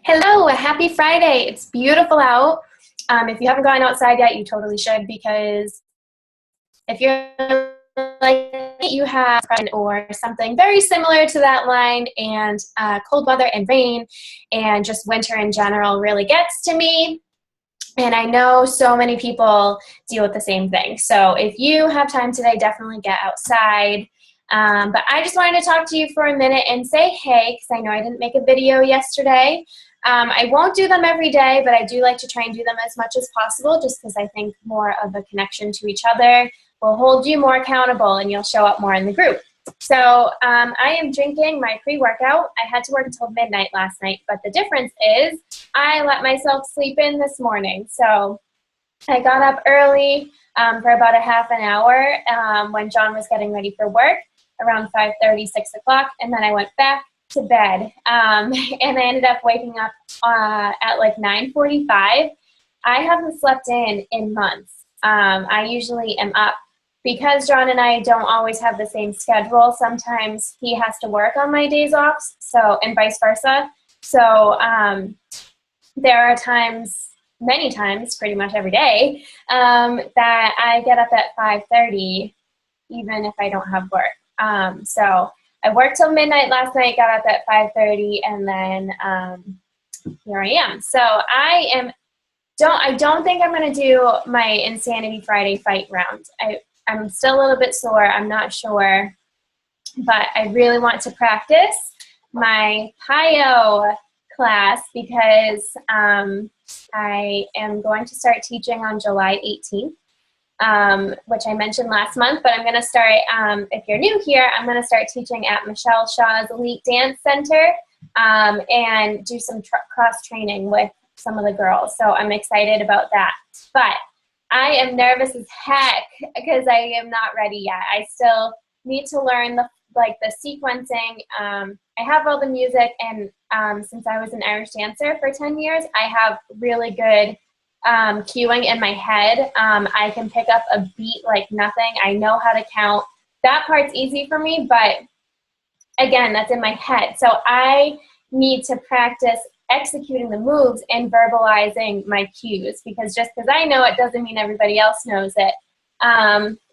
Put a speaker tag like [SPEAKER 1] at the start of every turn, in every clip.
[SPEAKER 1] Hello, happy Friday. It's beautiful out. If you haven't gone outside yet, you totally should because if you're like you have or something very similar to that line and cold weather and rain and just winter in general really gets to me. And I know so many people deal with the same thing. So if you have time today, definitely get outside. But I just wanted to talk to you for a minute and say hey, because I know I didn't make a video yesterday. I won't do them every day, but I do like to try and do them as much as possible just because I think more of a connection to each other will hold you more accountable and you'll show up more in the group. So I am drinking my pre-workout. I had to work until midnight last night, but the difference is I let myself sleep in this morning. So I got up early for about a half an hour when John was getting ready for work, around 5:30, 6 o'clock, and then I went back to bed, and I ended up waking up at like 9:45. I haven't slept in months. I usually am up because John and I don't always have the same schedule. Sometimes he has to work on my days off, so and vice versa. So there are times, many times, pretty much every day, that I get up at 5:30, even if I don't have work. So I worked till midnight last night, got up at 5:30, and then here I am. So I don't think I'm going to do my Insanity Friday fight round. I'm still a little bit sore. I'm not sure, but I really want to practice my PiYo class because I am going to start teaching on July 18th. Which I mentioned last month, but I'm going to start, if you're new here, I'm going to start teaching at Michelle Shaw's Elite Dance Center and do some cross-training with some of the girls. So I'm excited about that. But I am nervous as heck because I am not ready yet. I still need to learn the sequencing. I have all the music, and since I was an Irish dancer for 10 years, I have really good cueing in my head. I can pick up a beat like nothing. I know how to count. That part's easy for me, but again, that's in my head. So I need to practice executing the moves and verbalizing my cues, because just because I know it doesn't mean everybody else knows it.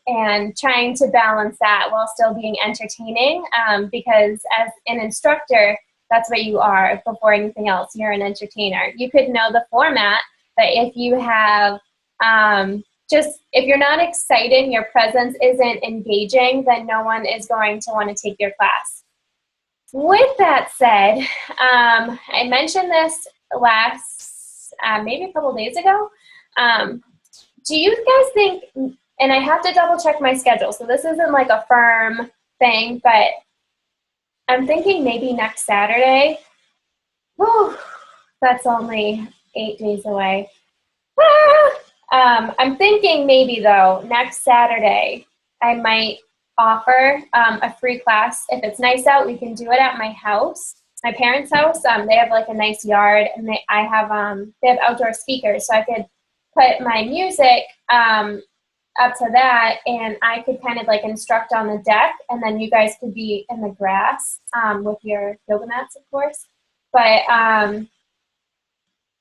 [SPEAKER 1] And trying to balance that while still being entertaining, because as an instructor, that's what you are before anything else. You're an entertainer. You could know the format, but if you have, if you're not excited, your presence isn't engaging, then no one is going to want to take your class. With that said, I mentioned this maybe a couple days ago. Do you guys think, and I have to double check my schedule, so this isn't like a firm thing, but I'm thinking maybe next Saturday. Whew, that's only 8 days away. I'm thinking maybe, though, next Saturday I might offer a free class. If it's nice out, we can do it at my house, my parents' house. They have like a nice yard, and they have outdoor speakers, so I could put my music up to that, and I could kind of like instruct on the deck, and then you guys could be in the grass with your yoga mats, of course. But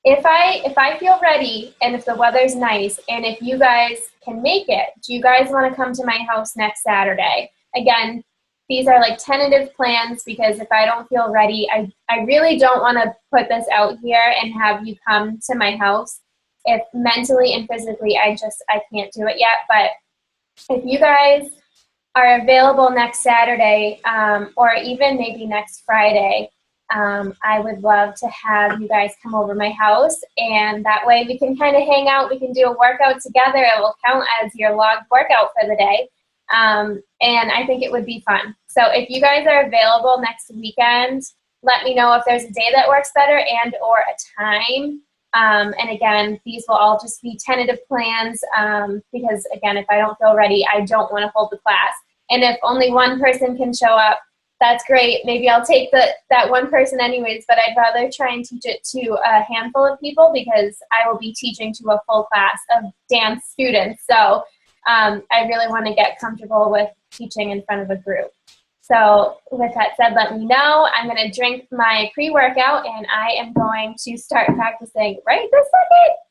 [SPEAKER 1] if I feel ready, and if the weather's nice, and if you guys can make it, do you guys want to come to my house next Saturday? Again, these are like tentative plans, because if I don't feel ready, I really don't want to put this out here and have you come to my house. If mentally and physically I can't do it yet. But if you guys are available next Saturday, or even maybe next Friday, I would love to have you guys come over my house, and that way we can kind of hang out. We can do a workout together. It will count as your logged workout for the day, and I think it would be fun. So if you guys are available next weekend, let me know if there's a day that works better and or a time. And again, these will all just be tentative plans, because again, if I don't feel ready, I don't want to hold the class. And if only one person can show up, that's great. Maybe I'll take that one person anyways, but I'd rather try and teach it to a handful of people, because I will be teaching to a full class of dance students. So I really want to get comfortable with teaching in front of a group. So with that said, let me know. I'm going to drink my pre-workout, and I am going to start practicing right this second.